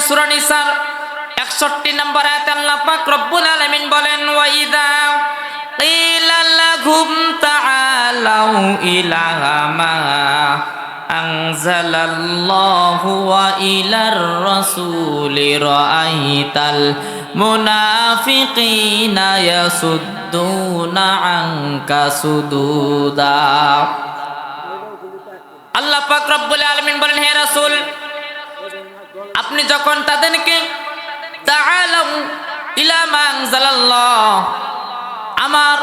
সূরা নিসার 61 নম্বর আয়াতে আল্লাহ পাক রব্বুল আলামিন বলেন, ওয়া ইযা কিলা লাহুম তাআলাউ ইলা মা আনজালাল্লাহু ওয়া ইলার রাসূলি রাআইতাল মুনাফিকিনা ইয়াসুদ্দুনা আনকা সুদুদা। আল্লাহ পাক রব্বুল আলামিন বলেন, হে রাসূল, আপনি যখন তাদেরকে তাআলাউ ইলা মা আনজালাল্লাহ, আমার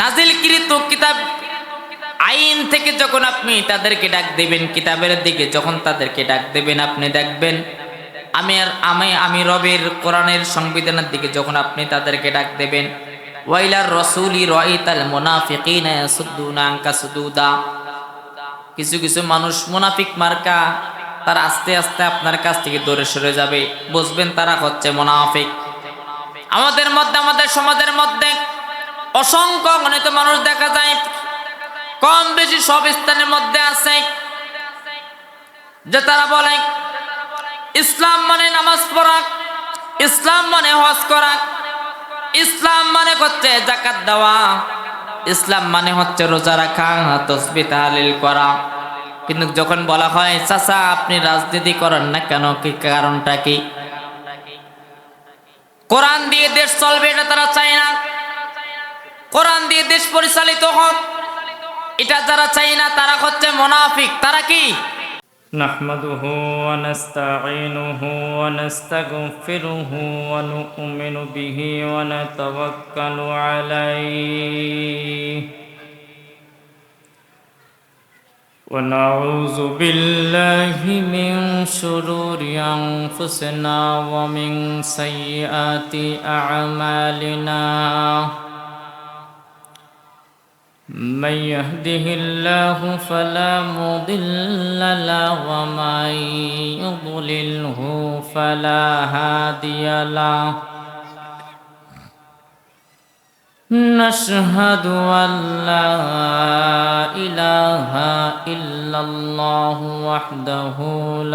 নাজিলকৃত কিতাব আইন থেকে যখন আপনি তাদেরকে ডাক দেবেন, কিতাবের দিকে যখন তাদেরকে ডাক দেবেন, আপনি দেখবেন আমি রবের কোরআনের সংবিধানের দিকে যখন আপনি তাদেরকে ডাক দেবেন, ওয়াইলার রাসূলি রাআইতাল মুনাফিকিনা ইয়াসুদ্দুনা আনকা সুদুদা, কিছু কিছু মানুষ মুনাফিক মার্কা, তারা আস্তে আস্তে আপনার কাছ থেকে দূরে সরে যাবে, বুঝবেন তারা হচ্ছে মুনাফিক। আমাদের মধ্যে, আমাদের সমাজের মধ্যে অসংখ্য গণিত মানুষ দেখা যায়, কম বেশি সব স্থানের মধ্যে আছে, যে তারা বলে ইসলাম মানে নামাজ পড়া, ইসলাম মানে হজ করা, ইসলাম মানে হচ্ছে যাকাত দেওয়া, ইসলাম মানে হচ্ছে রোজা রাখা, তাসবিহ তাহলিল করা। কিন্তু যখন বলা হয় চাচা আপনি রাজনীতি করেন না কেন, কি কারণটা কি? কোরআন দিয়ে দেশ চলবে এটা তারা চায় না, কোরআন দিয়ে দেশ পরিচালিত হোক এটা যারা চায় না তারা হচ্ছে মুনাফিক। তারা কি? নাহমাদুহু ওয়া নাস্তাঈনুহু ওয়া নাস্তাগফিরুহু ওয়া নু'মিনু বিহি ওয়া নাতাওয়াক্কালু আলাইহি ওয়া নাউযু বিল্লাহি মিন শুরুরি আনফুসিনা ওয়া মিন সাইয়্যাতি আ'মালিনা। من يهده الله فلا مضل له ومن يضلله فلا هادي له. نشهد أن لا إله إلا الله وحده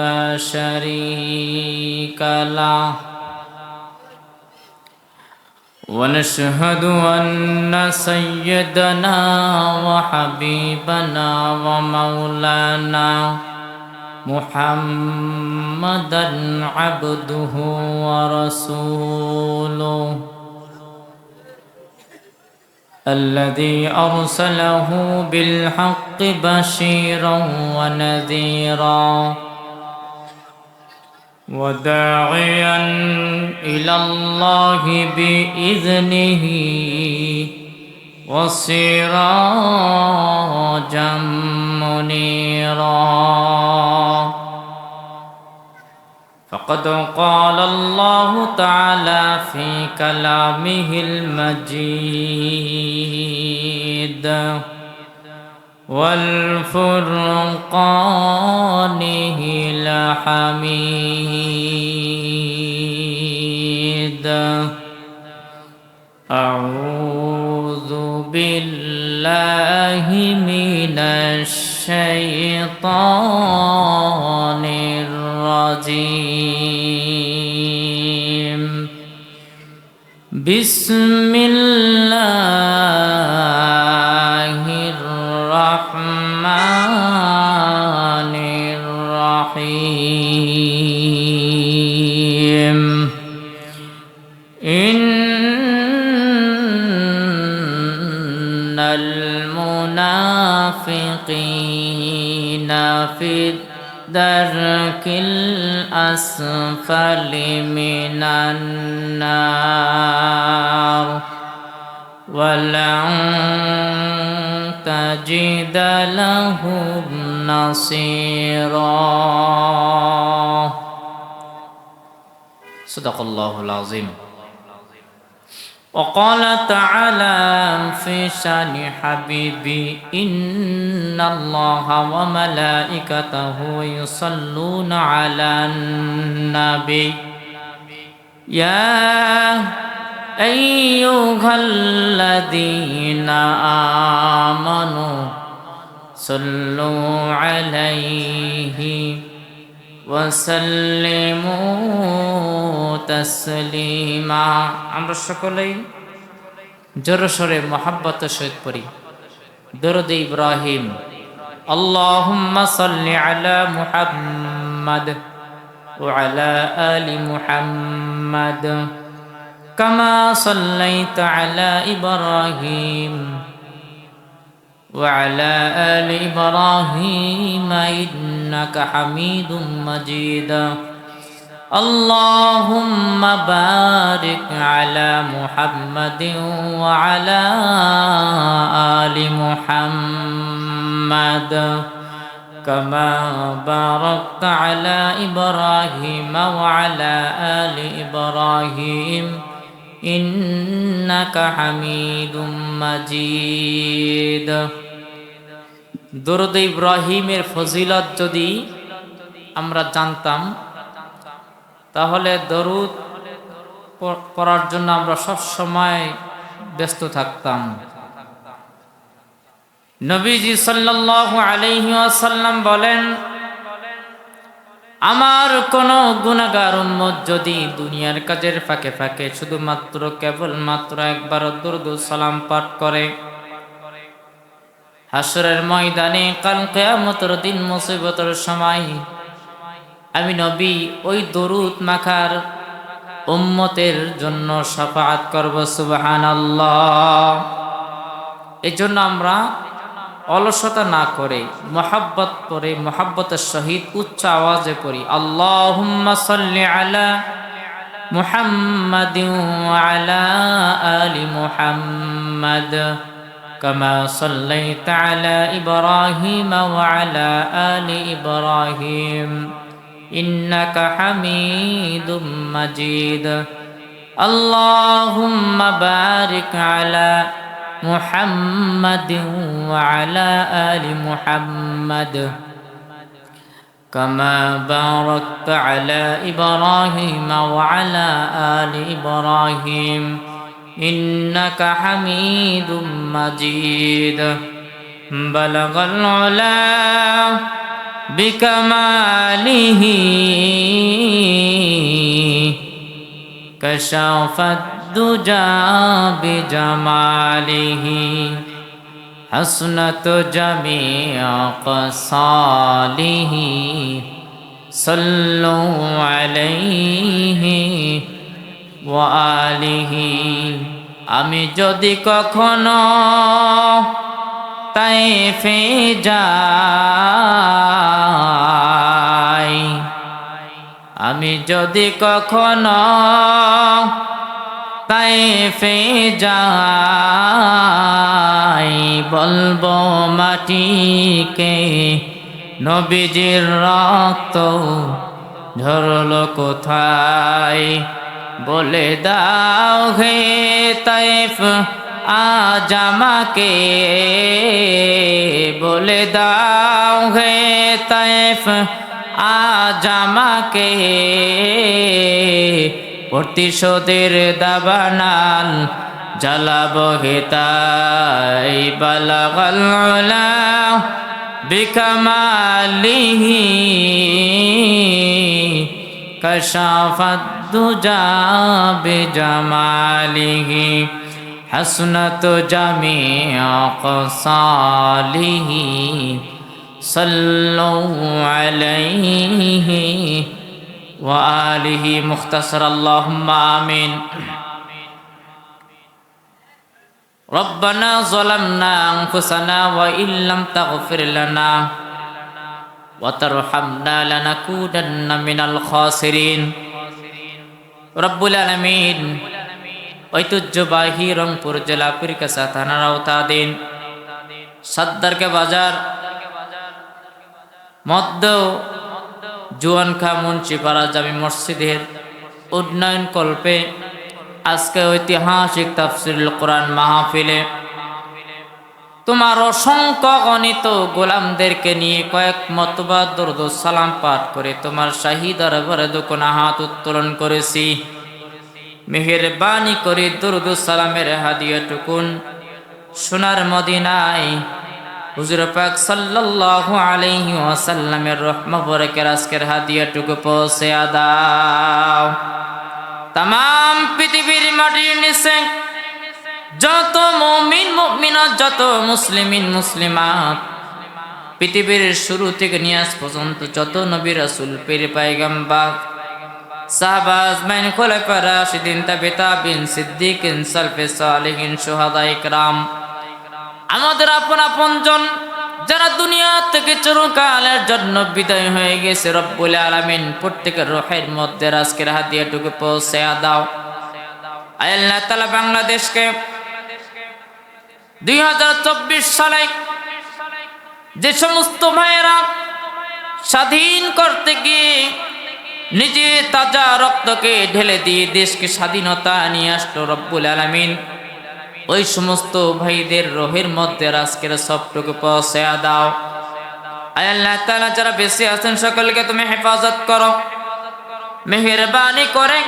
لا شريك له، ونشهد أن سيدنا وحبيبنا ومولانا محمدا عبده ورسوله الذي أرسله بالحق بشيرا ونذيرا وداعيا إلى الله بإذنه وسراجا منيرا. فقد قال الله تعالى في كلامه المجيد والفرقانه الحميد. أعوذ بالله من الشيطان الرجيم. بسم الله الرحمن الرحيم. إن المنافقين في الدرك الأسفل من النار ولن تجد لهم نصيرا. صدق الله العظيم. وقال تعالى في شان حبيبي إن الله وملائكته يصلون على النبي يا أيها الذين آمنوا صلوا عليه وسلموا تسليما আমরা সকলেই জোরে সোরে মহব্বতের সহিত পড়ি দরুদ ইব্রাহিম আল্লাহুম্মা সাল্লি আলা মুহাম্মাদ ওয়া আলা আলি মুহাম্মাদ কামা সাল্লাইতা আলা ইব্রাহিম وعلى آل إبراهيم إنك حميد مجيد اللهم بارك على محمد وعلى آل محمد كما باركت على إبراهيم وعلى آل إبراهيم إنك حميد مجيد দরুদ ইব্রাহিমের ফজিলত যদি আমরা জানতাম তাহলে দরুদ পড়ার জন্য আমরা সব সময় ব্যস্ত থাকতাম। নবীজি সাল্লাল্লাহু আলাইহি ওয়াসাল্লাম বলেন, আমার কোন গুনাহগার উম্মত যদি দুনিয়ার কাজের ফাঁকে ফাঁকে শুধুমাত্র কেবলমাত্র একবার দরুদ ও সালাম পাঠ করে, হাসরের ময়দানে কাল কিয়ামতের দিন মুসিবতের সময় আমি নবী ওই দরুদ মাখার উম্মতের জন্য শাফাআত করব। সুবহানাল্লাহ। এই জন্য আমরা অলসতা না করে মহব্বত পড়ে মহব্বতের সহিত উচ্চ আওয়াজে পড়ি আল্লাহুম্মা সাল্লি আলা মুহাম্মাদিন ওয়া আলা আলি মুহাম্মাদ কামা সাল্লাইতা আলা ইব্রাহিম ওয়া আলা আলি ইব্রাহিম ইন্নাকা হামিদুম মাজিদ আল্লাহুম্মা বারিক আলা محمد وعلى آل محمد كما باركت على إبراهيم وعلى آل إبراهيم إنك حميد مجيد بلغ العلا بكماله كشف الدجى بجماله حسنت جميع خصاله صلوا عليه وآله আমি যদি কখনো তাইফে যাই, আমি যদি কখনো তাইফে যাই, বলবো মাটিকে নবীজির রক্ত ঝরলো কোথায়, বলে দাও হে তাইফ আজ আমাকে, বলে দাও হে তাইফ আজ আমাকে, প্রতিশোধের দাবানাল জ্বালাবো হে তাই, বালাগাল উলা বিকামালিহি কাশাফাদ দুজা বিজামালিহি হাসনাত জামিআ কসালিহি সাল্লু আলাইহি ওয়া আলিহি মুখতাসার আল্লাহুম্মা আমিন। রব্বানা যালামনা আনফুসানা ওয়া ইল্লাম তাগফির লানা ওয়া তারহামনা লানাকুনান্না মিনাল খাসিরিন। রব্বুল আলামিন ঐতিহ্যবাহী রংপুর জেলা পীরকাছা থানার আওতাধীন সদ্দারকে বাজার মধ্য জুয়ানখা মুন্সিপাড়া জামি মসজিদের উন্নয়ন কল্পে আজকে ঐতিহাসিক তাফসীরুল কোরআন মাহফিলে তোমার অসংখ্য গণিত গোলামদেরকে নিয়ে কয়েক মতবা দরুদ ও সালাম পাঠ করে তোমার শাহী দরবারে দুকোনা হাত উত্তোলন করেছি। মেহেরবানি করে দরুদ ও সালামের হাদিয়াটুকুন সোনার মদিনায় হুজুর পাক সাল্লাল্লাহু আলাইহি ওয়াসাল্লামের রূহ মুবারকের আজকের হাদিয়াটুকু পৌঁছে দাও। তামাম পৃথিবীর মাটির নিচে যত মুমিন মুমিনাত, যত মুসলিমিন মুসলিমাত, পৃথিবীর শুরু থেকে নিয়ে আজ পর্যন্ত যত নবী রাসূল পীর পয়গম্বর সাহাবা আজমাইন খোলাফা রাশিদিন তাবিঈন তাবিঈন সিদ্দিকিন সালফে সালেহিন শুহাদা ইকরাম, আমাদের আপন আপনজন যারা দুনিয়া থেকে চিরকালের জন্য বিদায় হয়ে গেছে, রব্বুল আলামিন প্রত্যেকের রূহের মধ্যে আজকের হাদিয়াটুকু পৌঁছে দাও। আয় আল্লাহ তাআলা বাংলাদেশকে 2024 সালে যে সমস্ত ভাইয়েরা স্বাধীন করতে গিয়ে নিজে তাজা রক্তকে ঢেলে দিয়ে দেশকে স্বাধীনতা নিয়ে আসলো, রব্বুল আলামিন ওই সমস্ত ভাইদের রোহের মধ্যে আজকের সবটুকু পৌঁছে দাও। আয় আল্লাহ তাআলা যারা বেঁচে আছেন সকলকে তুমি হেফাজত করো, মেহেরবানি করে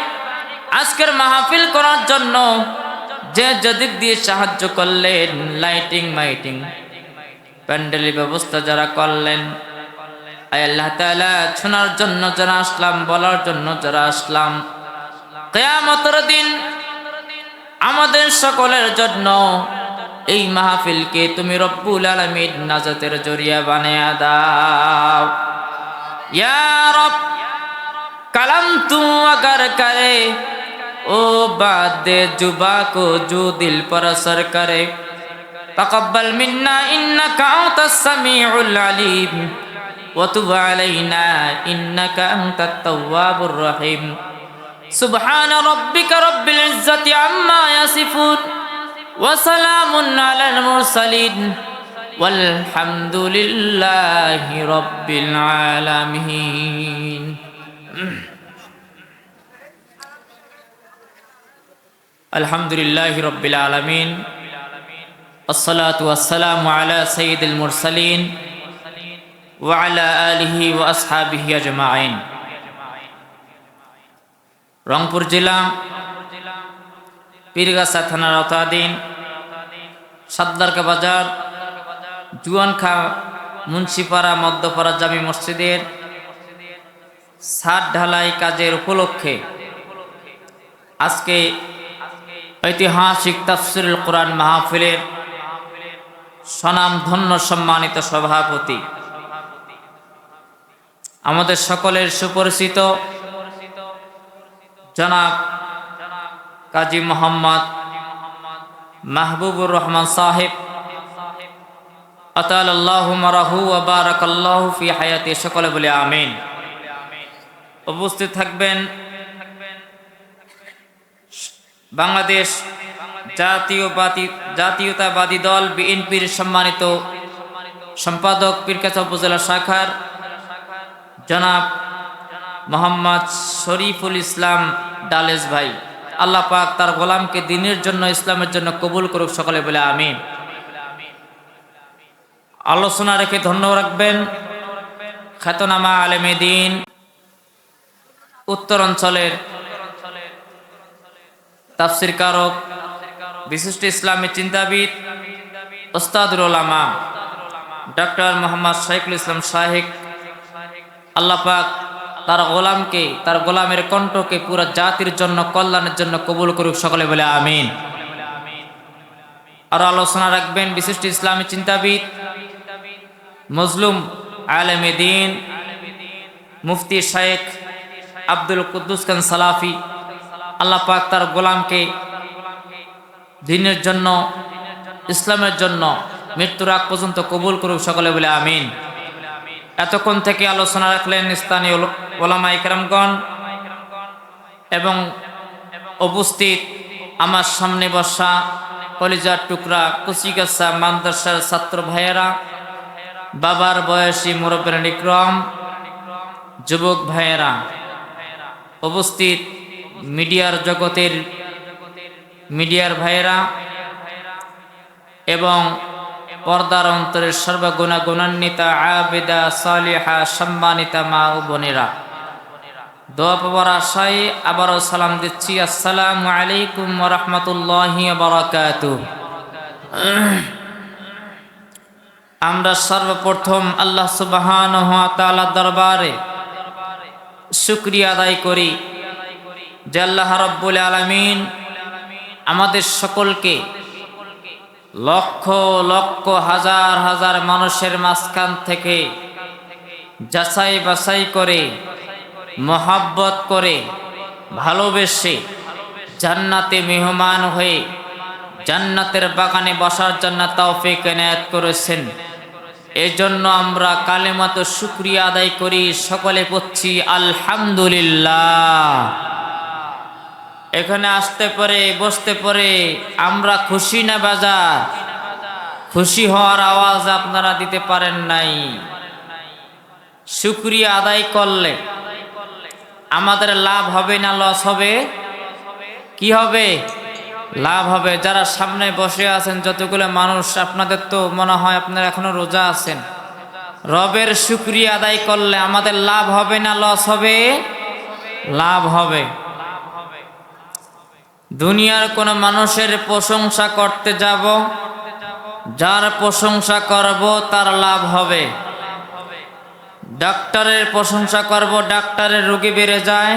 আজকের মাহফিল করার জন্য যে যেদিক দিয়ে সাহায্য করলেন, লাইটিং মাইটিং প্যান্ডেলের ব্যবস্থা যারা করলেন, আয় আল্লাহ তাআলা শোনার জন্য যারা আসলাম, বলার জন্য যারা আসলাম, কিয়ামতের দিন আমাদের সকলের জন্য এই মাহফিলকে তুমি রব্বুল আলামিন নাজাতের জরিয়া বানিয়ে দাও। ইয়া রব কালাম তু अगर करे ओ बात जुबा को जो दिल पर असर करे तकब्बल मिन्ना इन्नका अंतस समीउल अलीम व तुब अलैना इन्नका अंतत तव्वाबुर रहीम। सुब्हान रब्बिका रब्बिल इज्जति अम्मा यासिफून व सलामुन अलल मुरसलीन वल्हम्दुलिल्लाहि रब्बिल आलामीन। अल्हम्दुलिल्लाहि रब्बिल आलामीन अस्सलातु वस्सलामु अला सय्यिदिल मुरसलीन व अला आलिहि व असहाबिहि अजमाइन। রংপুর জেলা পীরগাছা থানার আওতাধীন সাদ্দারকা বাজার জুয়ানখা মুন্সিপাড়া মধ্যপাড়া জামি মসজিদের ছাদ ঢালাই কাজের উপলক্ষে আজকে ঐতিহাসিক তাফসীরুল কোরআন মাহফিলের স্বনামধন্য সম্মানিত সভাপতি, আমাদের সকলের সুপরিচিত জনাব কাজী মোহাম্মদ মাহবুবুর রহমান সাহেব আতালাল্লাহু মারাহু ওয়া বারাকাল্লাহু ফি হায়াতি, সকলে বলে আমিন। উপস্থিত থাকবেন বাংলাদেশ জাতীয়তাবাদী দল বিএনপির সম্মানিত সম্পাদক পীরগাছা উপজেলা শাখার জনাব মোহাম্মদ শরীফুল ইসলাম ডালেস ভাই, আল্লাহ পাক তার গোলামকে দ্বীনের জন্য, ইসলামের জন্য কবুল করুক, সকলে বলে আমিন। আলোচনা রেখে ধন্য রাখবেন খ্যাতনামা আলেমে দ্বীন উত্তর অঞ্চলের তাফসীর কারক, বিশিষ্ট ইসলামী চিন্তাবিদ, ওস্তাদুল উলামা ডক্টর মোহাম্মদ শহীদুল ইসলাম শাহেক। আল্লাহ পাক তার গোলামকে, তার গোলামের কণ্ঠকে পুরো জাতির জন্য, কল্যাণের জন্য কবুল করুক, সকলে বলে আমিন। আর আলোচনা রাখবেন বিশিষ্ট ইসলামী চিন্তাবিদ, মজলুম আলেমে দ্বীন, মুফতি শাইখ আব্দুল কুদ্দুস খান সালাফি। আল্লাহ পাক তার গোলামকে দ্বীনের জন্য, ইসলামের জন্য মৃত্যুর আগ পর্যন্ত কবুল করুক, সকলে বলে আমিন। এতক্ষণ থেকে আলোচনা রাখলেন স্থানীয় ওলামা ইকরামগণ এবং উপস্থিত আমার সামনে বসা কলিজার টুকরা কুচিগাছা মাদ্রাসার ছাত্র ভাইয়েরা, বাবার বয়সী মুরব্বিয়ান ইকরাম, যুবক ভাইয়েরা, উপস্থিত মিডিয়ার জগতের মিডিয়ার ভাইয়েরা এবং পর্দার অন্তরের সর্বগুণা গুণান্বিতা আবেদা সালিহা সম্মানিতা মা ও বোনেরা, দোয়া পাওয়ার আশায় আবারও সালাম দিচ্ছি। আসসালামু আলাইকুম ওয়া রাহমাতুল্লাহি ওয়া বারাকাতুহু। আমরা সর্বপ্রথম আল্লাহ সুবহানাহু ওয়া তাআলার দরবারে শুকরিয়া আদায় করি যে আল্লাহ রাব্বুল আলামিন আমাদের সকলকে লক্ষ লক্ষ হাজার হাজার মানুষের মাঝখান থেকে যাচাই বাছাই করে মহব্বত করে ভালোবেসে জান্নাতে মেহমান হয়ে জান্নাতের বাগানে বসার জন্য তৌফিক এনায়েত করেছেন। এজন্য আমরা কালেমাত শুকরিয়া আদায় করি, সকলে পড়ছি আলহামদুলিল্লাহ। এখানে আসতে পারে বসতে পারে আমরা খুশি না বাজার? খুশি হওয়ার আওয়াজ আপনারা দিতে পারেন নাই। শুকরিয়া আদায় করলে আমাদের লাভ হবে না লস হবে? কি হবে? লাভ হবে। যারা সামনে বসে আছেন যতগুলো মানুষ, আপনাদের তো মনে হয় আপনারা এখনো রোজা আছেন। রবের শুকরিয়া আদায় করলে আমাদের লাভ হবে না লস হবে? লাভ হবে। দুনিয়ার কোন মানুষের প্রশংসা করতে যাব, যার প্রশংসা করব তার লাভ হবে। ডাক্তারের প্রশংসা করব, ডাক্তারের রোগী বেড়ে যায়।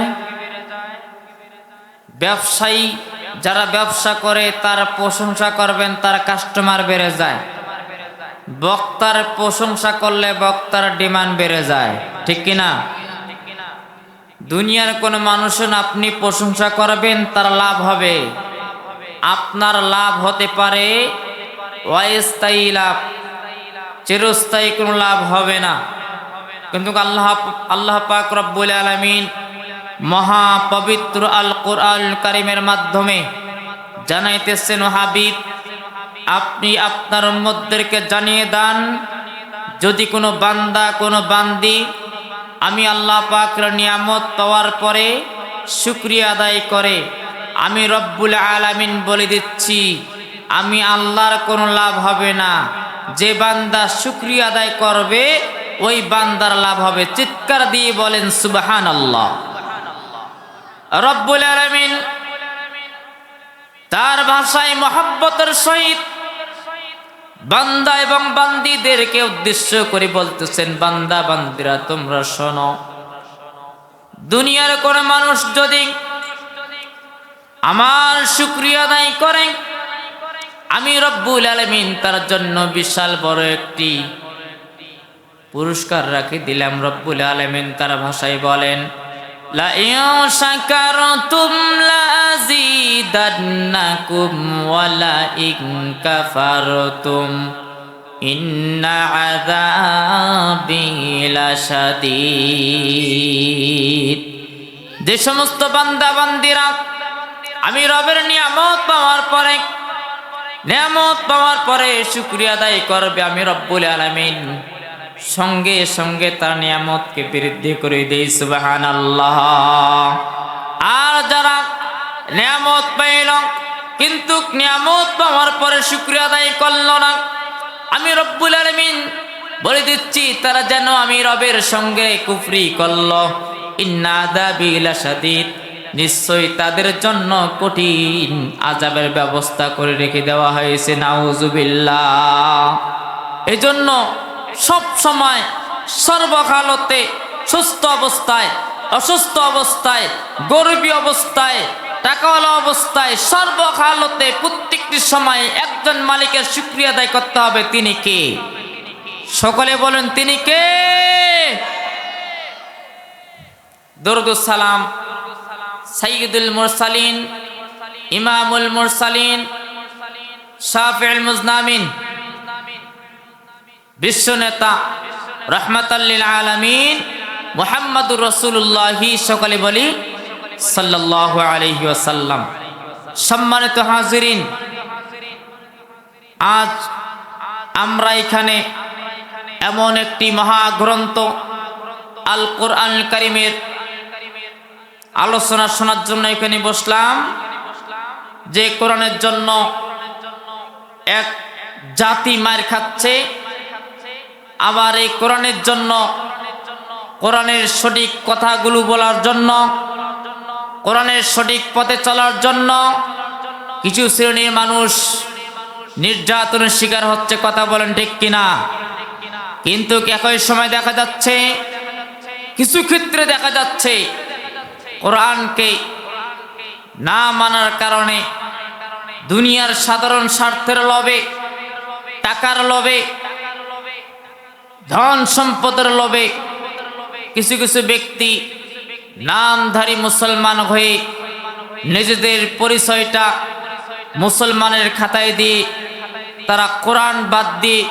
ব্যবসায়ী যারা ব্যবসা করে তার প্রশংসা করবেন, তার কাস্টমার বেড়ে যায়। বক্তার প্রশংসা করলে বক্তার ডিমান্ড বেড়ে যায়, ঠিক কিনা? দুনিয়ার কোন মানুষের আপনি প্রশংসা করবেন তার লাভ হবে। আপনার লাভ হতে পারে অস্থায়ী লাভ, চিরস্থায়ী কোনো লাভ হবে না। কিন্তু আল্লাহ পাক রব্বুল আলামিন মহা পবিত্র আল কোরআন কারীমের মাধ্যমে জানাইতেছেন, হাবিব আপনি আপনার উম্মতদেরকে জানিয়ে দেন, যদি কোনো বান্দা কোনো বান্দি আমি আল্লাহ পাকের নিয়ামত পাওয়ার পরে শুকরিয়া আদায় করে, আমি রব্বুল আলামিন বলে দিচ্ছি আমি আল্লাহর কোনো লাভ হবে না। যে বান্দা শুকরিয়া আদায় করবে ওই বান্দার লাভ হবে। চিৎকার দিয়ে বলেন সুবহানাল্লাহ। রব্বুল আলামিন তার ভাষায় মহব্বতের সহিত বান্দা এবং বান্দীদেরকে উদ্দেশ্য করে বলতেছেন, বান্দা বান্দিরা তোমরা শোনো, দুনিয়ার কোন মানুষ যদি আমার শুকরিয়া আদায় করে আমি রব্বুল আলামিন তার জন্য বিশাল বড় একটি পুরস্কার রাখি দিলাম। রব্বুল আলামিন তার ভাষায় বলেন, লা ইন শাকারতুম লাযীদান্নাকুম ওয়া লা ইন কাফারতুম ইন্না আযাবি লাশাদীদ। যে সমস্ত বান্দা বান্দিরা আমি রবের নিয়ামত পাওয়ার পরে শুকরিয়া আদায় করবে, আমি রব্বুল আলামিন সঙ্গে সঙ্গে তার নিয়ামতকে বৃদ্ধি করে দেই। সুবহানাল্লাহ। আর যারা নিয়ামত পাইল কিন্তু নিয়ামত পাওয়ার পরে শুকরিয়া আদায় করল না, আমি রব্বুল আলামিন বলে দিচ্ছি তারা যেন আমি রবের সঙ্গে কুফরি করল, ইন্না আযাবি লাশাদীদ, নিশ্চয়ই তাদের জন্য কঠিন আযাবের ব্যবস্থা করে রেখে দেওয়া হয়েছে। নাউযুবিল্লাহ। এজন্য সব সময় সর্বকালতে সুস্থ অবস্থায়, অসুস্থ অবস্থায়, গরিবী অবস্থায়, টাকাওয়ালা অবস্থায়, সর্বকালতে প্রত্যেকটি সময় একজন মালিকের শুকরিয়া আদায় করতে হবে। তিনি কে? সকলে বলেন তিনি কে? দরুদুস সালাম সাইয়্যিদুল মুরসালিন, ইমামুল মুরসালিন, শাফিউল মুজনামিন, বিশ্ব নেতা রাহমাতাল লিল আলামিন মুহাম্মাদুর রাসূলুল্লাহ, সকলে বলি সাল্লাল্লাহু আলাইহি ওয়াসাল্লাম। সম্মানিত হাজিরিন, আজ আমরা এখানে এমন একটি মহাগ্রন্থ আল কোরআন কারীমের আলোচনা শোনার জন্য এখানে বসলাম, যে কোরআনের জন্য এক জাতি মার খাচ্ছে, আবার এই কোরআনের জন্য, কোরআনের সঠিক কথাগুলো বলার জন্য, কোরআনের সঠিক পথে চলার জন্য কিছু শ্রেণীর মানুষ নির্যাতনের শিকার হচ্ছে। কথা বলেন ঠিক কিনা? কিন্তু একই সময় দেখা যাচ্ছে, কিছু ক্ষেত্রে দেখা যাচ্ছে কোরআনকে না মানার কারণে দুনিয়ার সাধারণ স্বার্থের লোভে, টাকার লোভে, ধন সম্পদের লোভে কিছু কিছু ব্যক্তি নামধারী মুসলমান হয়ে নিজেদের পরিচয়টা মুসলমানের খাতায় দিয়ে তারা কোরআন বাদ দিয়ে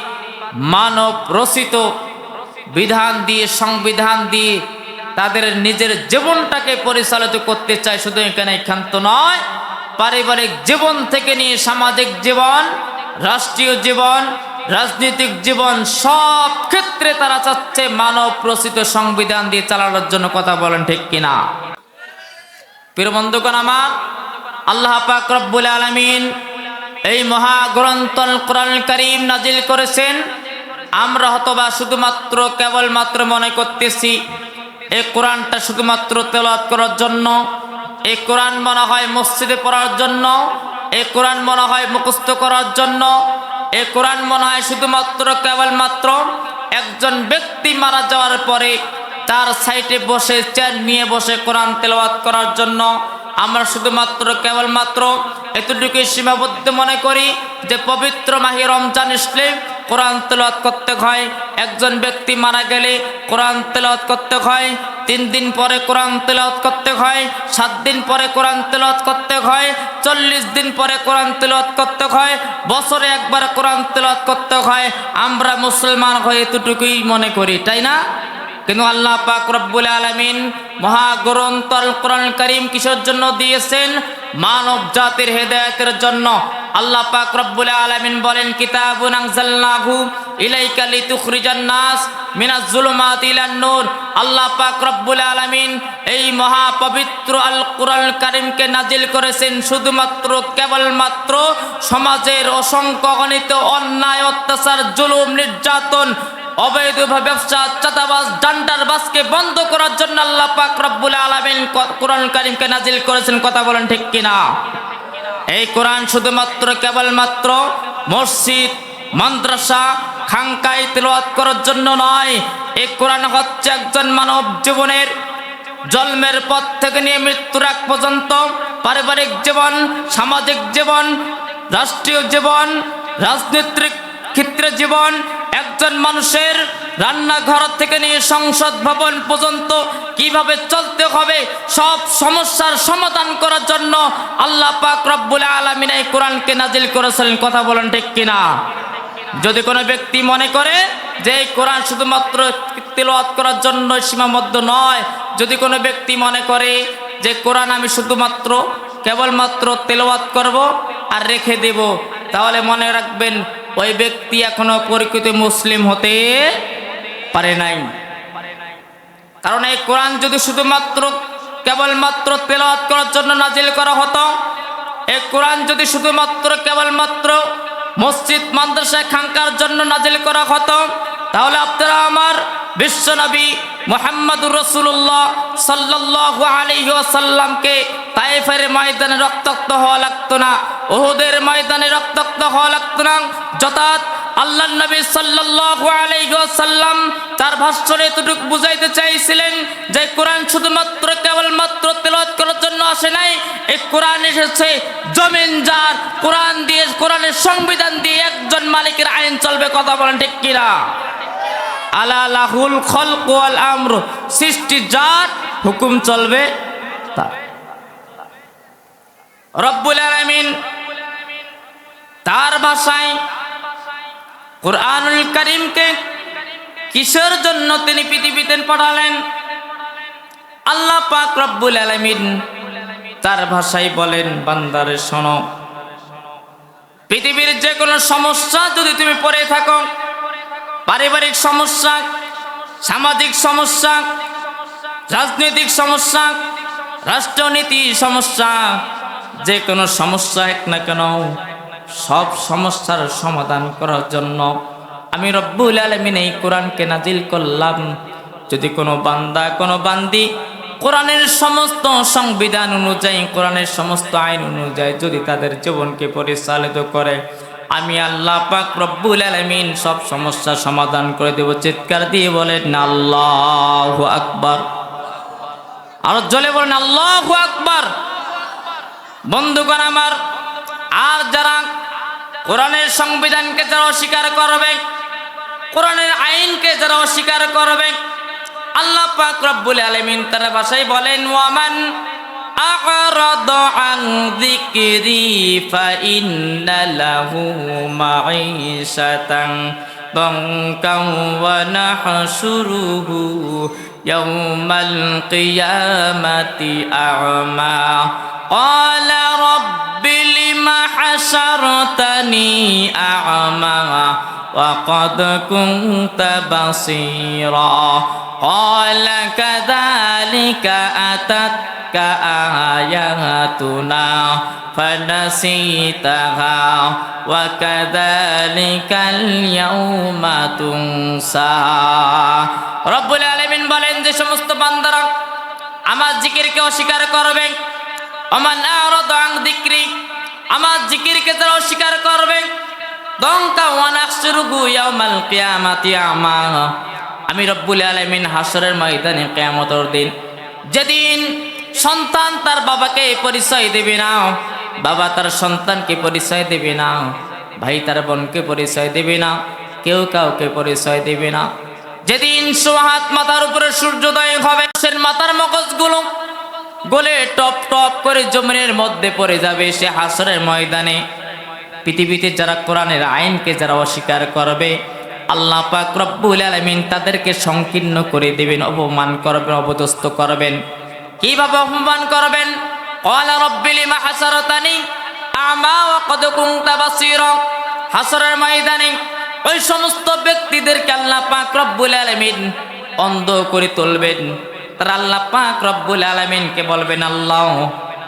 মানব রচিত বিধান দিয়ে, সংবিধান দিয়ে তাদের নিজের জীবনটাকে পরিচালিত করতে চায়। শুধু এখানে ক্ষান্ত নয়, পারিবারিক জীবন থেকে নিয়ে সামাজিক জীবন, রাষ্ট্রীয় জীবন, রাজনৈতিক জীবন, সব ক্ষেত্রে তারা চাচ্ছে মানব রচিত সংবিধান দিয়ে চালানোর জন্য। কথা বলেন ঠিক কিনা? প্রিয় বন্ধুগণ আমার, আল্লাহ পাক রব্বুল আলামিন এই মহাগ্রন্থ আল কোরআনুল কারীম নাজিল করেছেন। আমরা হয়তোবা শুধুমাত্র কেবলমাত্র মনে করতেছি এই কোরআনটা শুধুমাত্র তেলাওয়াত করার জন্য, এই কোরআন মনে হয় মসজিদে পড়ার জন্য, এই কোরআন মনে হয় মুখস্থ করার জন্য, এই কোরআন মনে হয় শুধুমাত্র কেবলমাত্র একজন ব্যক্তি মারা যাওয়ার পরে তার সাইডে বসে চেয়ার নিয়ে বসে কোরআন তেলাওয়াত করার জন্য। আমরা শুধুমাত্র কেবলমাত্র এতটুকুই সীমাবদ্ধ মনে করি যে পবিত্র মাহে রমজান আসলে কোরআন তেলাওয়াত করতে হয়, একজন ব্যক্তি মারা গেলে কোরআন তেলাওয়াত করতে হয়, 3 দিন পরে কোরআন তেলাওয়াত করতে হয়, 7 দিন পরে কোরআন তেলাওয়াত করতে হয়, 40 দিন পরে কোরআন তেলাওয়াত করতে হয়, বছরে একবার কোরআন তেলাওয়াত করতে হয়। আমরা মুসলমান হয়ে এতটুকুই মনে করি, তাই না? কিন্তু আল্লাহ পাক রব্বুল আলামিন মহাগ্রন্থ আল কোরআনুল কারীম কিসের জন্য দিয়েছেন? মানব জাতির হেদায়েতের জন্য। আল্লাহ পাক রব্বুল আলামিন বলেন, কিতাবুন আনজালনাহু ইলাইকা লিতুখরিজান নাস মিনাজ জুলুমাতি ইলান নূর। আল্লাহ পাক রব্বুল আলামিন এই মহাপবিত্র আল কোরআনুল কারীমকে নাজিল করেছেন শুধুমাত্র কেবলমাত্র সমাজের অসংখ্য অগণিত অন্যায়, অত্যাচার, জুলুম, নির্যাতন, অবৈধভাবে ব্যবসা, চাঁদাবাজ, ডান্ডারবাজকে বন্ধ করার জন্য আল্লাহ পাক রব্বুল আলামিন কোরআনুল কারীমকে নাজিল করেছেন। কথা বলেন ঠিক কিনা? এই কোরআন শুধুমাত্র কেবলমাত্র মসজিদ, মাদ্রাসা, খানকায় তেলাওয়াত করার জন্য নয়। এই কোরআন হচ্ছে একজন মানব জীবনের জন্মের পর থেকে নিয়ে মৃত্যুর আগ পর্যন্ত পারিবারিক জীবন, সামাজিক জীবন, রাষ্ট্রীয় জীবন, রাজনৈতিক ক্ষেত্রে জীবন, একজন মানুষের রান্নাঘর থেকে নিয়ে সংসদ ভবন পর্যন্ত কিভাবে চলতে হবে সব সমস্যার সমাধান করার জন্য আল্লাহ পাক রব্বুল আলামিন এই কোরআনকে নাজিল করেছেন। কথা বলেন ঠিক কিনা? যদি কোনো ব্যক্তি মনে করে যে এই কোরআন শুধুমাত্র তেলাওয়াত করার জন্য সীমাবদ্ধ নয়, যদি কোনো ব্যক্তি মনে করে যে কোরআন আমি শুধুমাত্র কেবলমাত্র তেলাওয়াত করব আর রেখে দেব, তাহলে মনে রাখবেন ওই ব্যক্তি এখনো প্রকৃত মুসলিম হতে পারে নাই। কারণ এই কোরআন যদি শুধুমাত্র কেবলমাত্র তেলাওয়াত করার জন্য নাজিল করা হতো, এই কোরআন যদি শুধুমাত্র কেবলমাত্র মসজিদ, মাদ্রাসা, খানকার জন্য নাজিল করা হতো, তাহলে আপনারা আমার বিশ্বনবী মুহাম্মদুর রাসূলুল্লাহ সাল্লাল্লাহু আলাইহি ওয়াসাল্লামকে তায়েফের ময়দানে রক্তাক্ত হওয়া লাগতো না, উহুদের ময়দানে রক্তাক্ত হওয়া লাগতো না। যথাৎ আল্লাহর নবী সাল্লাল্লাহু আলাইহি ওয়াসাল্লাম তার ভাষণে এতটুকু বুঝাইতে চাইছিলেন যে কোরআন শুধুমাত্র কেবলমাত্র তেলাওয়াত করার জন্য আসে নাই, এই কোরআন এসেছে জমিন যার, কোরআন দিয়ে, কোরআনের সংবিধান দিয়ে একজন মালিকের আইন চলবে। কথা বলেন ঠিক কিনা? আলা লাহুল খলক ওয়াল আমর, সৃষ্টি যার, হুকুম চলবে তার। রব্বুল আলামিন তার ভাষায় কোরআনুল কারীমকে কিসের জন্য তিনি পৃথিবীতে পাঠালেন? আল্লাহ পাক রব্বুল আলামিন তার ভাষায় বলেন, বান্দারে শোনো, পৃথিবীর যে কোনো সমস্যা যদি তুমি পড়ে থাকো, পারিবারিক সমস্যা, সামাজিক সমস্যা, রাজনৈতিক সমস্যা, রাষ্ট্রনীতি সমস্যা, যে কোনো সমস্যা হোক না কেন, সব সমস্যার সমাধান করার জন্য আমি রব্বুল আলামিন এই কোরআনকে নাজিল করলাম। যদি কোনো বান্দা, কোনো বান্দি কোরআনের সমস্ত সংবিধান অনুযায়ী, কোরআনের সমস্ত আইন অনুযায়ী যদি তাদের জীবনকে পরিচালিত করে, আমি আল্লাহ পাক রব্বুল আলামিন সব সমস্যার সমাধান করে দেব। চিৎকার দিয়ে বলেন আল্লাহু আকবার। আর জলে বলেন আল্লাহু আকবার। বন্ধুগণ আমার, আর যারা কোরআনের সংবিধানকে যারা অস্বীকার করবে, কোরআনের আইনকে যারা অস্বীকার করবে, আল্লাহ পাক রব্বুল আলামিন তার ভাষায় বলেন ওয়ামান আ'রাদা আন যিকরি ফাইন্না লাহু মাঈশাতান দানকা ওয়া নাহশুরুহু ইয়াওমাল কিয়ামাতি আ'মা ক্বালা রাব্বি লিমা হাশারতানি আ'মা وقد كنت بصيرا قال كذلك أتتك آياتنا فنسيتها وكذلك اليوم تنسى রব্বুল আলামিন বলেন যে সমস্ত বান্দারা আমার জিকিরকে অস্বীকার করবে, ওমান আ'রাদা আন যিকরি, আমার জিকিরকে যারা অস্বীকার করবে, দঙ্কা ওয়া নাহশুরুহু ইয়াওমাল কিয়ামাতি আমা, আমি রব্বুল আলামিন হাসরের ময়দানে কিয়ামতের দিন, যেদিন সন্তান তার বাবাকে পরিচয় দেবে না, বাবা তার সন্তানকে পরিচয় দেবে না, ভাই তার বোনকে পরিচয় দেবে না, কেউ কাউকে পরিচয় দেবে না, যেদিন সোহাত মাথার উপরে সূর্যোদয় হবে, সে মাথার মগজগুলো গলে টপ টপ করে জমিনের মধ্যে পড়ে যাবে। সে হাসরের ময়দানে পৃথিবীতে যারা কোরআনের আইনকে যারা অস্বীকার করবে, আল্লাহ পাক রব্বুল আলামিন তাদেরকে সংকীর্ণ করে দেবেন, অপমান করবেন, অপদস্থ করবেন। কিভাবে অপমান করবেন? ক্বালা রাব্বি লিমা হাসারতানি আমা ওয়া ক্বাদ কুনতা বাসীরা, হাসরের ময়দানে ওই সমস্ত ব্যক্তিদেরকে আল্লাহ পাক রব্বুল আলামিন অন্ধ করে তুলবেন। তারা আল্লাহ পাক রব্বুল আলামিনকে বলবেন, আল্লাহ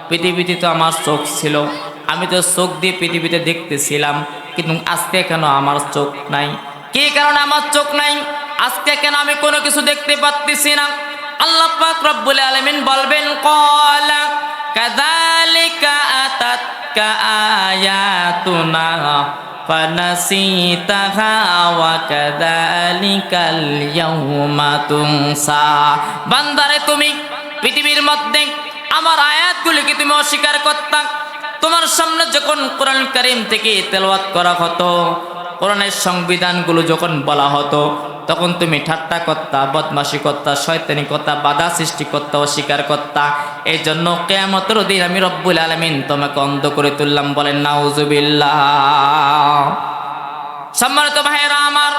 পৃথিবীতে তো আমার চোখ ছিল, আমি তো চোখ দিয়ে পৃথিবীতে দেখতেছিলাম, কিন্তু আজকে কেন আমার চোখ নাই? কি কারণে আমার চোখ নাই? আজকে কেন আমি কোনো কিছু দেখতে পাচ্ছি না? আল্লাহ পাক রব্বুল আলামিন বলবেন, ক্বালা কাযালিকা আতাতকা আয়াতুনা ফানাসিতাহা ওয়া কাযালিকাল ইয়াওমা তুনসা। বান্দারে, তুমি পৃথিবীর মধ্যে আমার আয়াতগুলিকে তুমি অস্বীকার করতা। তোমার সামনে যখন কোরআন কারীম থেকে তেলাওয়াত করা হতো, কোরআনের সংবিধানগুলো যখন বলা হতো, তখন তুমি ঠাট্টা করতা, বদমাশি করতা, শয়তানি করতা, বাধা সৃষ্টি করতা, অস্বীকার করতা। এই জন্য কিয়ামতের দিন আমি রব্বুল আলামিন তোমাকে অন্ধ করে তুললাম। বলেন নাউজুবিল্লাহ। সম্মানিত ভাইয়েরা আমার,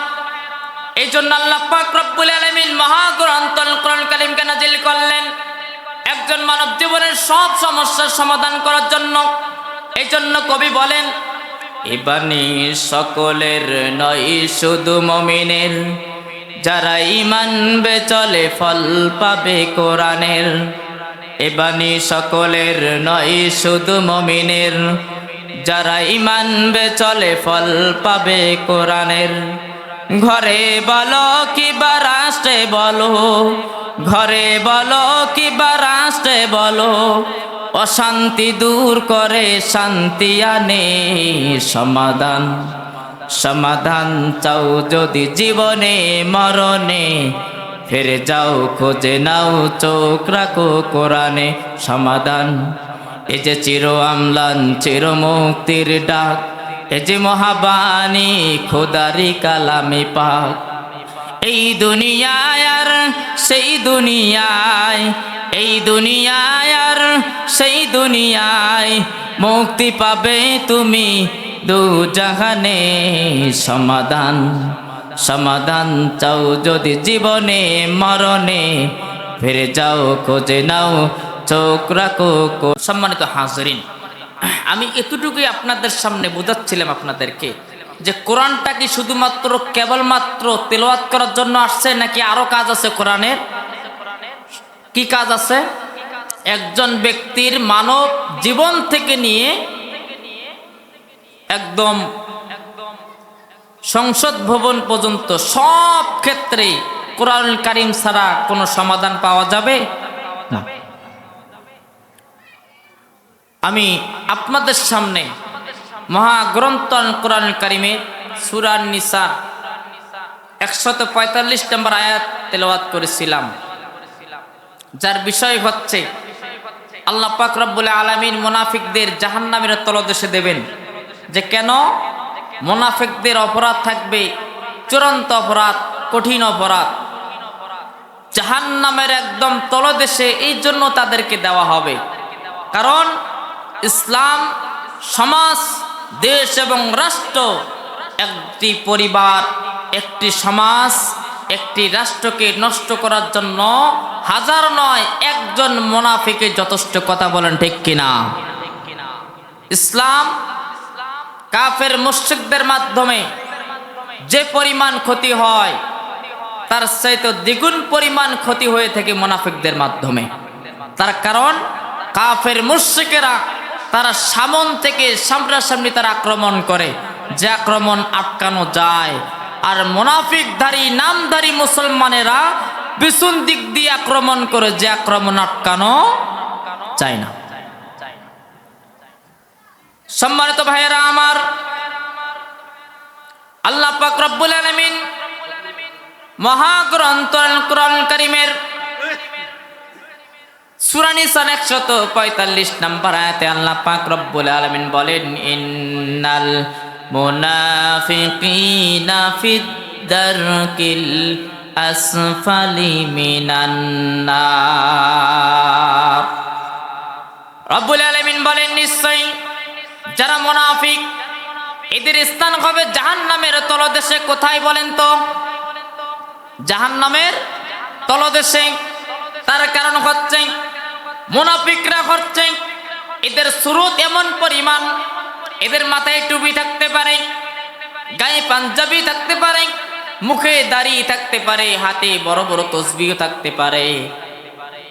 এই জন্য আল্লাহ পাক রব্বুল আলামিন মহাগ্রন্থ কোরআন কারীমকে নাজিল করলেন একজন মানব জীবনের সব সমস্যার সমাধান করার জন্য। এই জন্য কবি বলেন, এ বাণী সকলের নয় শুধু মুমিনের, যারা ঈমান চলে ফল পাবে কোরআনের। এ বাণী সকলের নয় শুধু মুমিনের, যারা ঈমান চলে ফল পাবে কোরআনের। ঘরে বলো কিবা রাষ্ট্রে বলো, ঘরে বলো কিবা রাষ্ট্রে বলো, অশান্তি দূর করে শান্তি আনে সমাধান। সমাধান চাও যদি জীবনে মরণে, ফিরে যাও খোঁজে নাও চোখ রাখো কোরআনে। সমাধান এ যে চির আমলান চির মুক্তির ডাক, এ যে মহাবাণী খোদারি কালামে পাক। এই দুনিয়ায় আর সেই দুনিয়ায়, এই দুনিয়ায় আর সেই দুনিয়ায়, মুক্তি পাবে তুমি দু জাহানে। সমাধান সমাধান চাও যদি জীবনে মরণে, ফিরে যাও খোঁজে নাও চোখ রাখো। সম্মানিত হাজরিন, আমি এতটুকুই আপনাদের সামনে বোঝাচ্ছিলাম আপনাদেরকে যে কোরআনটা কি শুধুমাত্র কেবলমাত্র তেলাওয়াত করার জন্য আসছে, নাকি আরো কাজ আছে কোরআনের? কি কাজ আছে? একজন ব্যক্তির মানব জীবন থেকে নিয়ে একদম সংসদ ভবন পর্যন্ত সব ক্ষেত্রে কোরআনুল কারীম ছাড়া কোনো সমাধান পাওয়া যাবে না। আমি আপনাদের সামনে মহাগ্রন্থ আল কোরআন কারিমের সূরা নিসা 145 নম্বর আয়াত তেলাওয়াত করেছিলাম, যার বিষয় হচ্ছে আল্লাহ পাক রব্বুল আলামিন মুনাফিকদের জাহান্নামের তলদেশে দেবেন। যে কেন? মুনাফিকদের অপরাধ থাকবে চূড়ান্ত অপরাধ, কঠিন অপরাধ, জাহান্নামের একদম তলদেশে এই জন্য তাদেরকে দেওয়া হবে। কারণ ইসলাম সমাজ, দেশ এবং রাষ্ট্র, একটি পরিবার, একটি সমাজ, একটি রাষ্ট্রকে নষ্ট করার জন্য হাজার নয় একজন মুনাফিকে যথেষ্ট। কথা বলেন ঠিক কিনা? ইসলাম কাফের মুশরিকদের মাধ্যমে যে পরিমাণ ক্ষতি হয় তার চাইতে দ্বিগুণ পরিমাণ ক্ষতি হয়ে থাকে মুনাফিকদের মাধ্যমে। তার কারণ কাফের মুশরিকেরা তারা সামন থেকে সামনাসামনি তারা আক্রমণ করে, যে আক্রমণ আটকানো যায়। আর মুনাফিকধারী নামধারী মুসলমানেরা পিছন দিক দিয়ে আক্রমণ করে, যে আক্রমণ আটকানো যায় না। সম্মানিত ভাইয়েরা আমার, আল্লাহ পাক রব্বুল আলামিন মহাগ্রন্থ আল কোরআন কারীমের সূরা নিসা 145 নম্বর আয়াতে আল্লাহ পাক রব্বুল আলামিন বলেন, ইন্নাল মুনাফিকিনা ফিদ দারকিল আসফালি মিনান নার। রব্বুল আলামিন বলেন, নিশ্চয়ই যারা মুনাফিক এদের স্থান হবে জাহান্নামের তলদেশে। কোথায় বলেন তো? জাহান্নামের তলদেশে। তার কারণ হচ্ছে মুনাফিকরা হচ্ছে এদের সুরত এমন পরিমাণ, এদের মাথায় টুপি থাকতে পারে, গায়ে পাঞ্জাবি থাকতে পারে, মুখে দাড়ি থাকতে পারে, হাতে বড় বড় তসবিহ থাকতে পারে,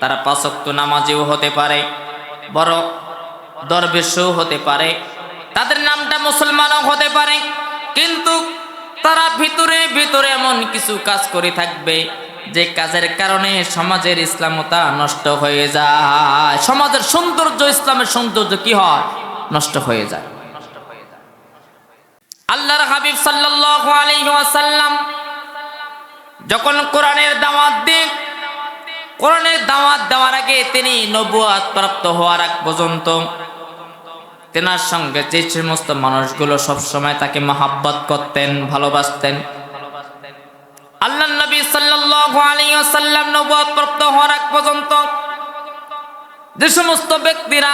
তারা 5 ওয়াক্ত নামাজিও হতে পারে, বড় দরবেশও হতে পারে, তাদের নামটা মুসলমানও হতে পারে, কিন্তু তারা ভিতরে ভিতরে এমন কিছু কাজ করে থাকবে যে কাজের কারণে সমাজের ইসলামতা নষ্ট হয়ে যায়, সমাজের সৌন্দর্য, ইসলামের সৌন্দর্য কি হয়? নষ্ট হয়ে যায়। আল্লাহর হাবিব সাল্লাল্লাহু আলাইহি ওয়াসাল্লাম যখন কোরআনের দাওয়াত দেন, কোরআনের দাওয়াত দেওয়ার আগে তিনি নবুয়ত প্রাপ্ত হওয়ার আগ পর্যন্ত তেনার সঙ্গে যে সমস্ত মানুষগুলো সবসময় তাকে মহাব্বত করতেন, ভালোবাসতেন, আল্লাহর নবী সাল্লাল্লাহু আলাইহি ওয়াসাল্লাম নবুয়ত প্রাপ্ত হওয়ার আগ পর্যন্ত যে সমস্ত ব্যক্তিরা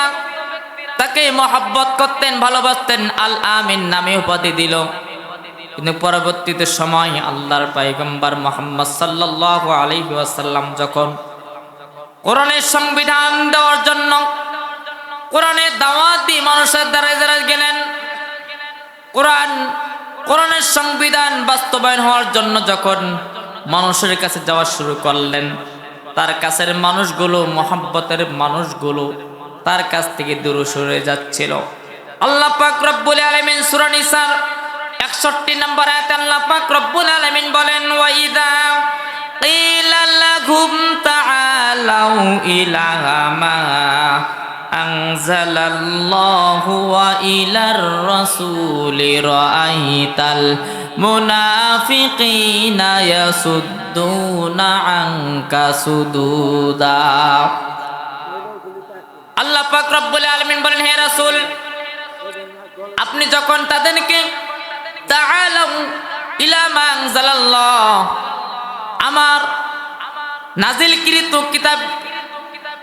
তাকে মহাব্বত করতেন, ভালোবাসতেন, আল আমিন নামে উপাধি দিল। কিন্তু পরবর্তীতে সময় আল্লাহর পয়গম্বর মুহাম্মদ সাল্লাল্লাহু আলাইহি ওয়াসাল্লাম যখন কোরআনের সংবিধান দেওয়ার জন্য কোরআনের দাওয়াত দিয়ে মানুষের দ্বারায় দ্বারায় গেলেন, কোরআনের সংবিধান বাস্তবায়ন হওয়ার জন্য যখন মানুষের কাছে যাওয়া শুরু করলেন, তার কাছের মানুষগুলো, মহব্বতের মানুষগুলো তার কাছ থেকে দূরে সরে যাচ্ছিল। আল্লাহ পাক রব্বুল আলামিন সূরা নিসার 61 নম্বর আয়াতে আল্লাহ পাক রব্বুল আলামিন বলেন, ওয়া ইযা কিলা লাহুম তাআলাউ ইলা মা আনজালাল্লাহু ওয়া ইলার রাসূলি রাআইতাল মুনাফিকিনা ইয়াসুদ্দুনা আনকা সুদুদা। আল্লাহ পাক রব্বুল আলামিন বলেন, হে রাসূল, আপনি যখন তাদেরকে তাআলাউ ইলা মা আনজালাল্লাহ, আমার নাজিলকৃত কিতাব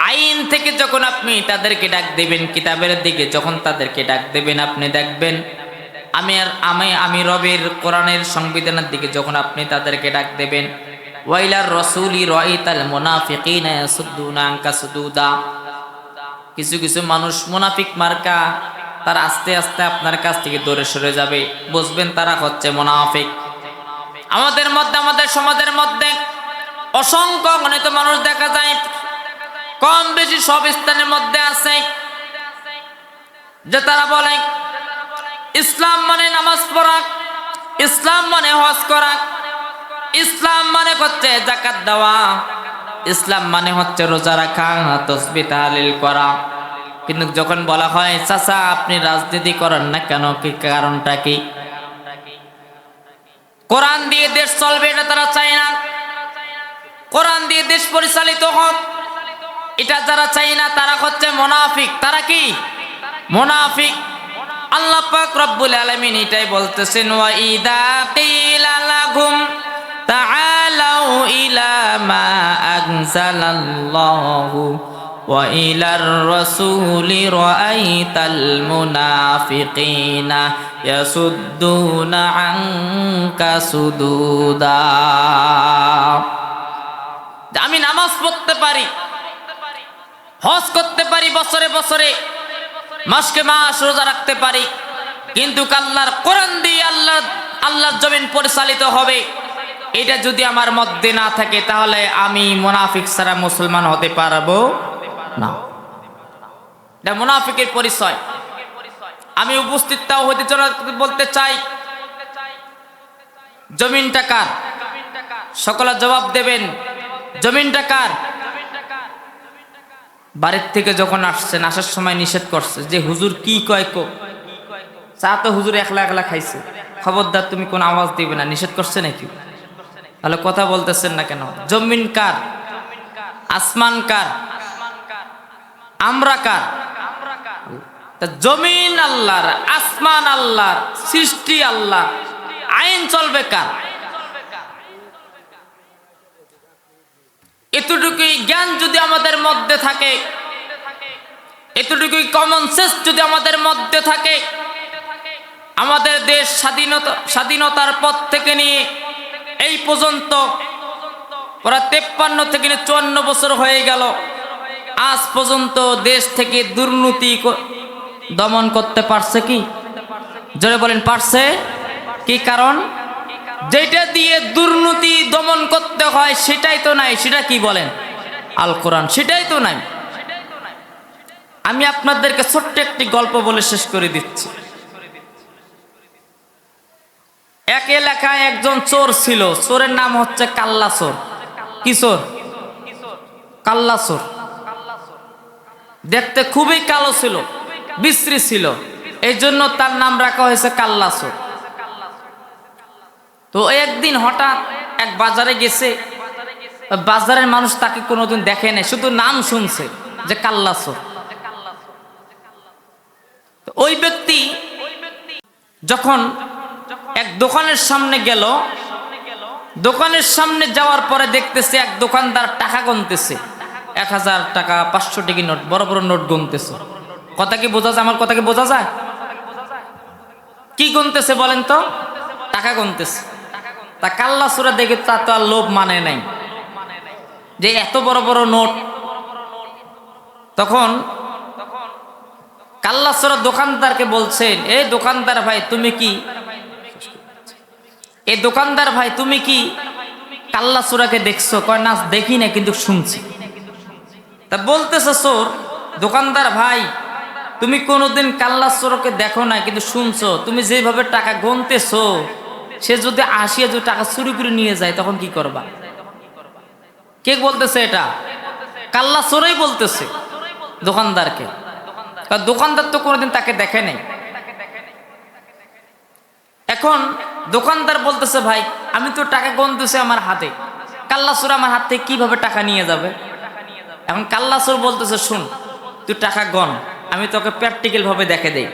আইন থেকে যখন আপনি তাদেরকে ডাক দেবেন, কিতাবের দিকে যখন তাদেরকে ডাক দেবেন, আপনি দেখবেন আমি রবের কোরআনের সংবিধানের দিকে যখন আপনি তাদেরকে ডাক দেবেন, ওয়াইলার রাসূলি রাআইতাল মুনাফিকিনা ইয়াসুদ্দুনা আনকা সুদুদা, কিছু কিছু মানুষ মুনাফিক মার্কা, তারা আস্তে আস্তে আপনার কাছ থেকে দূরে সরে যাবে, বুঝবেন তারা হচ্ছে মুনাফিক। আমাদের মধ্যে, আমাদের সমাজের মধ্যে অসংখ্য অগণিত মানুষ দেখা যায়, কম বেশি সব স্থানের মধ্যে আছে, যে তারা বলে ইসলাম মানে নামাজ পড়া, ইসলাম মানে হজ করা, ইসলাম মানে হচ্ছে যাকাত দেওয়া, ইসলাম মানে হচ্ছে রোজা রাখা, তাসবিহ তাহলিল করা, কিন্তু যখন বলা হয় চাচা আপনি রাজনীতি করেন না কেন, কি কারণটা কি? কোরআন দিয়ে দেশ চলবে এটা তারা চায় না, কোরআন দিয়ে দেশ পরিচালিত হোক এটা যারা চায় না তারা হচ্ছে মুনাফিক। তারা কি? মুনাফিক। আল্লাহ পাক রব্বুল আলামিন এটাই বলতেছেন, ওয়া ইদা কিলা লাহুম তাআলাউ ইলা মা আনজালাল্লাহু ওয়া ইলার রাসূলি রাআইতাল মুনাফিকিনা ইয়াসুদ্দুনা আনকা সুদুদা। আমি নামাজ পড়তে পারি, হজ করতে পারি বছরে বছরে, মাসকে মাস রোজা রাখতে পারি, কিন্তু আল্লাহর কোরআন দিয়ে আল্লাহর জমিন পরিচালিত হবে এটা যদি আমার মধ্যে না থাকে তাহলে আমি মুনাফিক ছাড়া মুসলমান হতে পারবো না। এটা মুনাফিকের পরিচয়। আমি উপস্থিত তাও হতে বলতে চাই, জমিনটা কার? সকলে জবাব দেবেন, জমিনটা কার? বাড়ির থেকে যখন আসছেন, আসার সময় নিষেধ করছে যে হুজুর কি কয় কো, চা তো হুজুর একলা একলা খাইছে, খবরদার তুমি কোন আওয়াজ দিবে না, নিষেধ করছে নাকি? তাহলে কথা বলতেছেন না কেন? জমিন কার? আসমান কার? আমরা কার? জমিন আল্লাহর, আসমান আল্লাহর, সৃষ্টি আল্লাহ, আইন চলবে কার? এতটুকুই জ্ঞান যদি আমাদের মধ্যে থাকে, এতটুকুই কমন সেন্স যদি আমাদের মধ্যে থাকে, আমাদের দেশ স্বাধীনতার পর থেকে নিয়ে এই পর্যন্ত প্রায় 53 থেকে 54 বছর হয়ে গেল, আজ পর্যন্ত দেশ থেকে দুর্নীতি দমন করতে পারছে কি? জোরে বলেন, পারছে কি? কারণ যেটা দিয়ে দুর্নীতি দমন করতে হয় সেটাই তো নাই। সেটা কি বলেন? আল কোরআন। সেটাই তো নাই। আমি আপনাদেরকে ছোট্ট একটি গল্প বলে শেষ করে দিচ্ছি। এক এলাকায় একজন চোর ছিল, চোরের নাম হচ্ছে কাল্লা চোর। কি চোর? কাল্লা চোর। দেখতে খুবই কালো ছিল, বিশ্রী ছিল, এই জন্য তার নাম রাখা হয়েছে কাল্লা চোর। তো একদিন হঠাৎ এক বাজারে গেছে, বাজারের মানুষ তাকে কোনোদিন দেখে নাই, শুধু নাম শুনছে যে কাল্লা চোর। ওই ব্যক্তি যখন এক দোকানের সামনে গেল, দোকানের সামনে যাওয়ার পরে দেখতেছে এক দোকানদার টাকা গুনতেছে, 1000 টাকা, 500 টাকা নোট, বড় বড় নোট গুনতেছে। কথা কি বোঝা যায়? আমার কথা কি বোঝা যায়? কি গুনতেছে বলেন তো? টাকা গুনতেছে। তা কাল্লা চোরা দেখে তা তো আর লোভ মানে নাই যে এত বড় বড় নোট। তখন কাল্লা চোরা দোকানদারকে বলছেন, এই দোকানদার ভাই তুমি কি, এই দোকানদার ভাই তুমি কি কাল্লা চোরাকে দেখছো? কয় না দেখি না, কিন্তু শুনছি। তা বলতেছে চোর, দোকানদার ভাই তুমি কোনোদিন কাল্লা চোরকে দেখো না, কিন্তু শুনছো। তুমি যেভাবে টাকা গুনতেছো, সে যদি আসিয়া যদি টাকা চুরি করে নিয়ে যায় তখন কি করবা? কে বলতেছে এটা? কাল্লা চোরই বলতেছে দোকানদারকে। দোকানদার তো কোনোদিন তাকে দেখে নাই। এখন দোকানদার বলতেছে, ভাই আমি তো টাকা গুনতেছি আমার হাতে, কাল্লা চোর আমার হাত থেকে কিভাবে টাকা নিয়ে যাবে? এখন কাল্লা চোর বলতেছে, শুন তুই টাকা গন, আমি তোকে প্র্যাকটিক্যাল ভাবে দেখে দেই।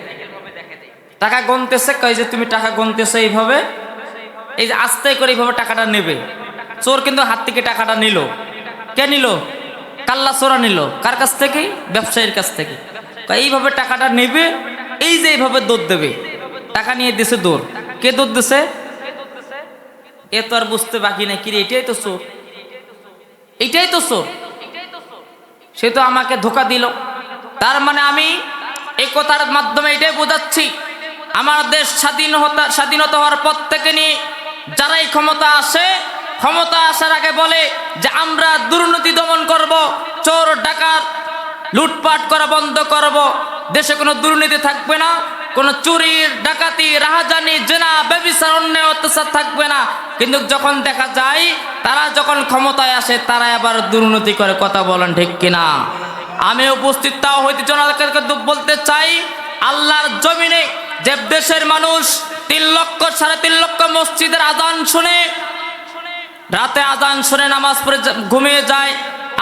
টাকা গুনতেছে, কই যে তুমি টাকা গুনতেছো এইভাবে, এই যে আস্তে করে এইভাবে টাকাটা নেবে। চোর কিন্তু হাত থেকে টাকাটা নিল। কে নিল? কাল্লা চোরা নিল। কার কাছ থেকে? ব্যবসায়ীর কাছ থেকে। এইভাবে টাকাটা নেবে, এই যে এইভাবে দৌড় দেবে। টাকা নিয়ে দিছে দৌড়। কে দৌড় দিছে? এ তো আর বুঝতে বাকি নাই, কিরে এটাই তো চোর, এইটাই তো চোর, সে তো আমাকে ধোকা দিল। তার মানে আমি এই কথার মাধ্যমে এটাই বোঝাচ্ছি, আমার দেশ স্বাধীনতা হওয়ার পর থেকে নিয়ে যারাই ক্ষমতা আসে, ক্ষমতা আসার আগে বলে যে আমরা দুর্নীতি দমন করব, চোর ডাকাত লুটপাট করা বন্ধ করব, দেশে কোনো দুর্নীতি থাকবে না, কোনো চুরি ডাকাতি রাহাজানি জেনা ব্যভিচার অন্যায় অত্যাচার থাকবে না। কিন্তু যখন দেখা যায় তারা যখন ক্ষমতায় আসে তারা আবার দুর্নীতি করে। কথা বলেন ঠিক কিনা? আমি উপস্থিত তাও হইতে জনতাকে বলতে চাই, আল্লাহর জমিনে যে দেশের মানুষ 3 লক্ষ 3.5 লক্ষ মসজিদের আজান শুনে, রাতে আজান শুনে নামাজ পড়ে ঘুমিয়ে যায়,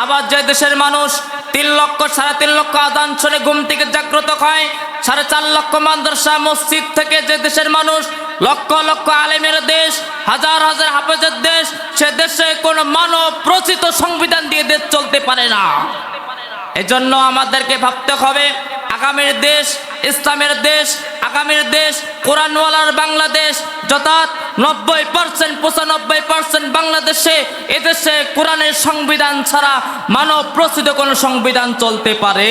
আবার যে দেশের মানুষ 3 লক্ষ 3.5 লক্ষ আজান শুনে ঘুম থেকে জাগ্রত হয়, 4.5 লক্ষ মাদ্রাসা মসজিদ থেকে যে দেশের মানুষ, লক্ষ লক্ষ আলেমের দেশ, হাজার হাজার হাফেজের দেশ, সে দেশে কোনো মানব রচিত সংবিধান দিয়ে দেশ চলতে পারে না। এজন্য আমাদেরকে ভাবতে হবে, আগামীর দেশ ইসলামের দেশ, আগামীর দেশ কোরআনওয়ালার বাংলাদেশ, যথাৎ 90% 95% বাংলাদেশে, এদেশে কোরআনের সংবিধান ছাড়া মানব প্রসিদ্ধ কোনো সংবিধান চলতে পারে